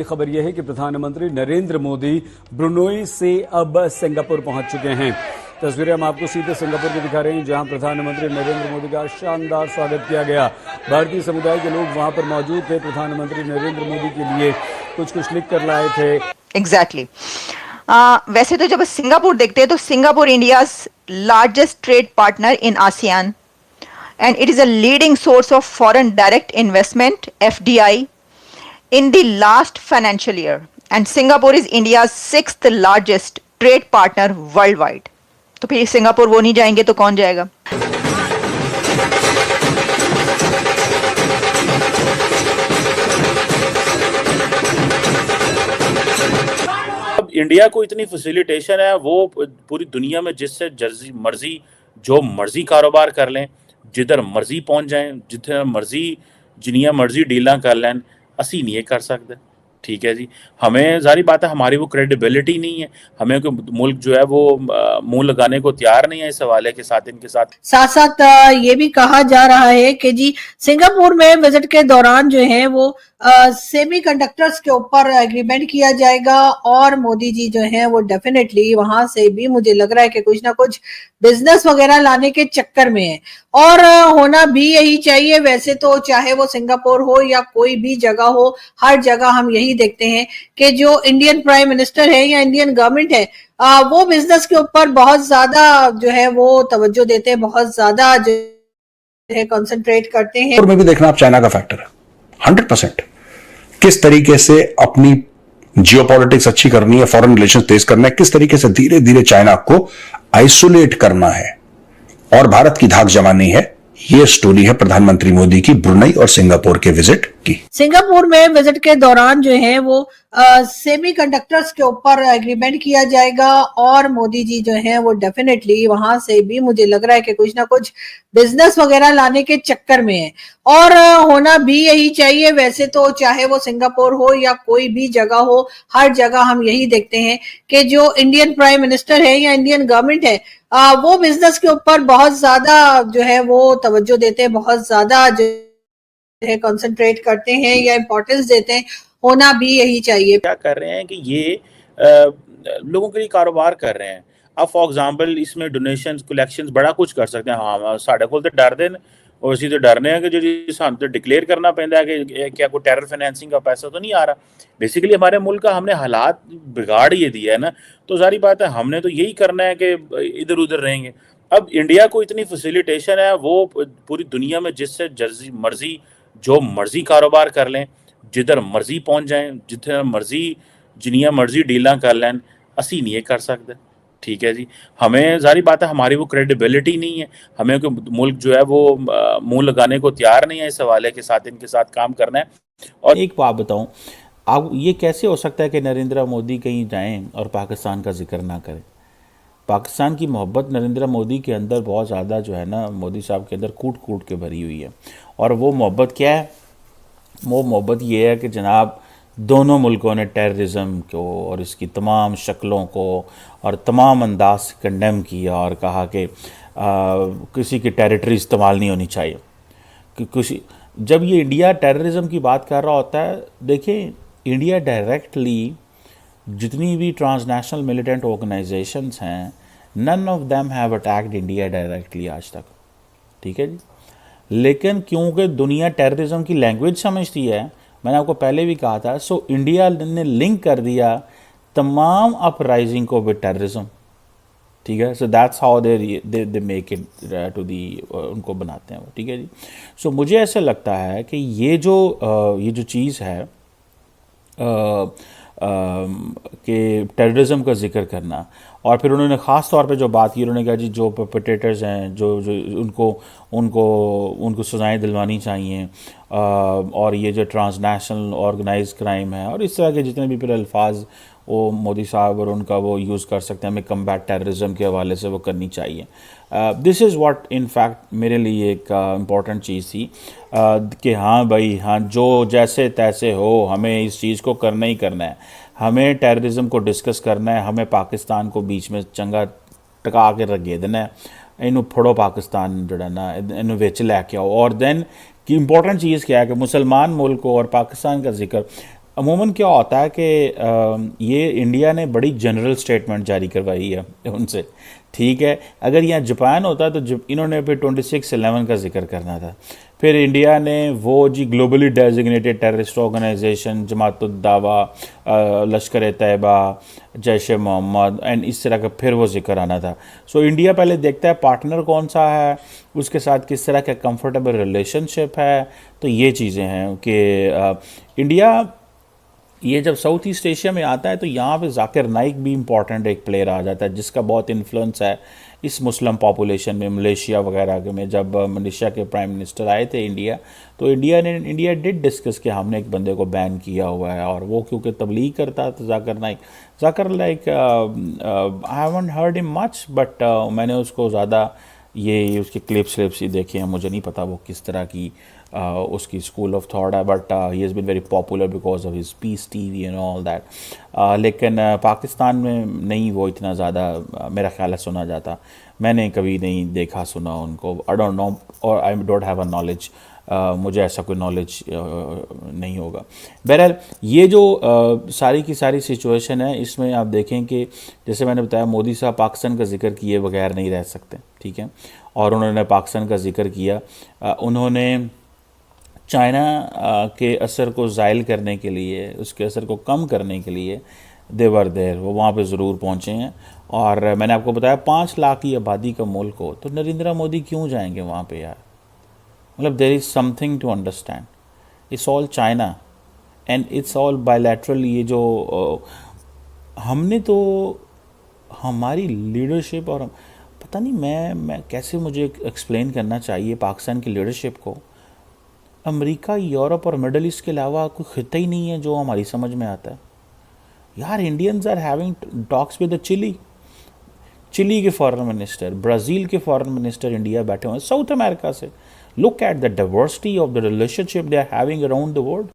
खबर यह है कि प्रधानमंत्री नरेंद्र मोदी ब्रुनोई से अब सिंगापुर पहुंच चुके हैं। तस्वीरें हम आपको सीधे सिंगापुर की दिखा रहे हैं, जहां प्रधानमंत्री नरेंद्र मोदी का शानदार स्वागत किया गया। भारतीय समुदाय के लोग वहां पर मौजूद थे, प्रधानमंत्री नरेंद्र मोदी के लिए कुछ लिख कर लाए थे। एग्जैक्टली वैसे तो जब सिंगापुर देखते हैं तो Singapore India's largest trade partner in ASEAN and it is a leading source of foreign direct investment FDI in the last financial year, and Singapore is India's 6th largest trade partner worldwide. तो फिर Singapore वो नहीं जाएंगे तो कौन जाएगा? अब India को इतनी फैसिलिटेशन है, वो पूरी दुनिया में जिससे मर्जी जो मर्जी कारोबार कर लें, जिधर मर्जी पहुंच जाएं, जिधर मर्जी जिनिया मर्जी डीलां कर लें, असी नहीं कर सकते। ठीक है जी, हमें जारी बात है हमारी वो क्रेडिबिलिटी नहीं है, हमें कोई मुल्क जो है वो मुंह लगाने को तैयार नहीं है इस हवाले के साथ। इनके साथ ये भी कहा जा रहा है कि जी सिंगापुर में विजिट के दौरान जो है वो सेमी कंडक्टर्स के ऊपर एग्रीमेंट किया जाएगा और मोदी जी जो है वो डेफिनेटली वहां से भी मुझे लग रहा है कि कुछ ना कुछ बिजनेस वगैरह लाने के चक्कर में है, और होना भी यही चाहिए। वैसे तो चाहे वो सिंगापुर हो या कोई भी जगह हो, हर जगह हम यही देखते हैं कि जो इंडियन प्राइम मिनिस्टर है या इंडियन गवर्नमेंट है वो बिजनेस के ऊपर बहुत ज्यादा जो है वो तवज्जो देते हैं, बहुत ज्यादा जो है कंसंट्रेट करते हैं। और में भी देखना आप चाइना का फैक्टर है 100%। किस तरीके से अपनी जियोपॉलिटिक्स अच्छी करनी है, फॉरेन रिलेशंस तेज करना है, किस तरीके से धीरे धीरे चाइना को आइसोलेट करना है और भारत की धाक जमानी है, ये स्टोरी है प्रधानमंत्री मोदी की ब्रुनई और सिंगापुर के विजिट की। सिंगापुर में विजिट के दौरान जो है वो सेमी कंडक्टर्स के ऊपर एग्रीमेंट किया जाएगा और मोदी जी जो है वो डेफिनेटली वहां से भी मुझे लग रहा है कि कुछ ना कुछ बिजनेस वगैरह लाने के चक्कर में है, और होना भी यही चाहिए। वैसे तो चाहे वो सिंगापुर हो या कोई भी जगह हो, हर जगह हम यही देखते हैं कि जो इंडियन प्राइम मिनिस्टर है या इंडियन गवर्नमेंट है वो बिजनेस के ऊपर बहुत ज्यादा जो है वो तवज्जो देते हैं, बहुत ज्यादा जो है कंसंट्रेट करते हैं या इंपॉर्टेंस देते हैं। होना भी यही चाहिए। क्या कर रहे हैं कि ये लोगों के लिए कारोबार कर रहे हैं। अब फॉर एग्जांपल इसमें डोनेशंस कलेक्शंस बड़ा कुछ कर सकते हैं। हाँ साढ़े को तो डर देन और इसी तो डरने हैं कि जो सानू तो डिक्लेयर करना पैंदा है कि क्या कोई टेरर फाइनेंसिंग का पैसा तो नहीं आ रहा। बेसिकली हमारे मुल्क का हमने हालात बिगाड़ ये दिया है ना, तो सारी बात है हमने तो यही करना है कि इधर उधर रहेंगे। अब इंडिया को इतनी फैसिलिटेशन है, वो पूरी दुनिया में जिससे मर्जी जो मर्जी कारोबार कर लें, जिधर मर्जी पहुंच जाएं, जिधर मर्जी जिनिया मर्जी डीलां कर लें, असी नहीं कर सकते। ठीक है जी, हमें जारी बात है हमारी वो क्रेडिबिलिटी नहीं है, हमें कोई मुल्क जो है वो मुंह लगाने को तैयार नहीं है इस हवाले के साथ। इनके साथ काम करना है। और एक बात बताऊं, आप ये कैसे हो सकता है कि नरेंद्र मोदी कहीं जाएं और पाकिस्तान का जिक्र ना करें? पाकिस्तान की मोहब्बत नरेंद्र मोदी के अंदर बहुत ज़्यादा जो है ना, मोदी साहब के अंदर कूट कूट के भरी हुई है। और वो मोहब्बत क्या है? वो मोहब्बत ये है कि जनाब दोनों मुल्कों ने टेररिज्म को और इसकी तमाम शक्लों को और तमाम अंदाज से कंडेम किया और कहा कि किसी की टेरिटरी इस्तेमाल नहीं होनी चाहिए। कि कुछ जब ये इंडिया टेररिज्म की बात कर रहा होता है, देखें इंडिया डायरेक्टली जितनी भी ट्रांसनेशनल मिलिटेंट ऑर्गेनाइजेशंस हैं, none of them have attacked India directly आज तक। ठीक है जी, लेकिन क्योंकि दुनिया टेररिज्म की लैंग्वेज समझती है, मैंने आपको पहले भी कहा था, सो इंडिया ने लिंक कर दिया तमाम अपराइजिंग को विद टेररिज्म। ठीक है, so that's how they make it to the, उनको बनाते हैं वो। ठीक है जी, सो मुझे ऐसा लगता है कि ये जो चीज़ है कि टेररिज्म का जिक्र करना, और फिर उन्होंने ख़ास तौर पे जो बात की, उन्होंने कहा जी जो परपेट्रेटर्स हैं जो उनको सज़ाएं दिलवानी चाहिए, और ये जो ट्रांसनेशनल ऑर्गेनाइज क्राइम है और इस तरह के जितने भी फिर अल्फाज वो मोदी साहब और उनका वो यूज़ कर सकते हैं, हमें कम्बैट टेररिज्म के हवाले से वो करनी चाहिए। This is what in fact मेरे लिए एक इम्पॉर्टेंट चीज़ थी कि हाँ भाई हाँ, जो जैसे तैसे हो हमें इस चीज़ को करना ही करना है, हमें टेररिज्म को डिस्कस करना है, हमें पाकिस्तान को बीच में चंगा टका के रखे देना है, इनू फड़ो पाकिस्तान जोड़ा ना इनू विच लैके आओ। और दैन की इंपॉर्टेंट चीज़ क्या है कि मुसलमान मुल्क और पाकिस्तान का जिक्र अमूमन क्या होता है कि ये इंडिया ने बड़ी जनरल स्टेटमेंट जारी करवाई है उनसे, ठीक है। अगर यहाँ जापान होता तो इन्होंने फिर 26/11 का जिक्र करना था। फिर इंडिया ने वो जी globally designated terrorist organisation जमात-उद-दावा, Lashkar Taiba, Jaish A Mohammad and इस तरह का फिर वो जिक्र आना था। सो इंडिया पहले देखता है पार्टनर कौन सा है, उसके साथ किस तरह का कंफर्टेबल रिलेशनशिप है। तो ये चीज़ें हैं कि इंडिया ये जब साउथ ईस्ट एशिया में आता है तो यहाँ पे जाकिर नाइक भी इम्पॉर्टेंट एक प्लेयर आ जाता है, जिसका बहुत इन्फ्लुएंस है इस मुस्लिम पॉपुलेशन में। मलेशिया वगैरह के में जब मलेशिया के प्राइम मिनिस्टर आए थे इंडिया, तो इंडिया डिड डिस्कस कि हमने एक बंदे को बैन किया हुआ है, और वो क्योंकि तबलीग करता है तो Zakir Naik I haven't heard him much, but मैंने उसको ज़्यादा ये उसके क्लिप्स ही देखे हैं, मुझे नहीं पता वो किस तरह की उसकी स्कूल ऑफ थॉट है, but he has been very popular because of his Peace TV and all that. लेकिन पाकिस्तान में नहीं वो इतना ज़्यादा मेरा ख्याल है सुना जाता। मैंने कभी नहीं देखा सुना उनको, आई डोंट नो और I don't have a knowledge, मुझे ऐसा कोई नॉलेज नहीं होगा। बहरहाल ये जो सारी की सारी सिचुएशन है, इसमें आप देखें कि जैसे मैंने बताया मोदी साहब पाकिस्तान का जिक्र किए बगैर नहीं रह सकते, ठीक है। और उन्होंने पाकिस्तान का जिक्र किया, उन्होंने चाइना के असर को ज़ायल करने के लिए, उसके असर को कम करने के लिए देवर देर वो वहाँ पे ज़रूर पहुँचे हैं। और मैंने आपको बताया 5 लाख की आबादी का मुल्क हो तो नरेंद्र मोदी क्यों जाएंगे वहाँ पे यार? मतलब there is something to understand, it's all China and it's all bilateral. ये जो हमने तो हमारी लीडरशिप और पता नहीं मैं कैसे मुझे एक्सप्लेन करना चाहिए पाकिस्तान की लीडरशिप को। अमेरिका, यूरोप और मिडल ईस्ट के अलावा कोई खिता ही नहीं है जो हमारी समझ में आता है यार। Indians are having talks with Chile के फॉरेन मिनिस्टर, ब्राज़ील के फॉरेन मिनिस्टर इंडिया बैठे हुए हैं, साउथ अमेरिका से। Look at the diversity of the relationship they are having around the world.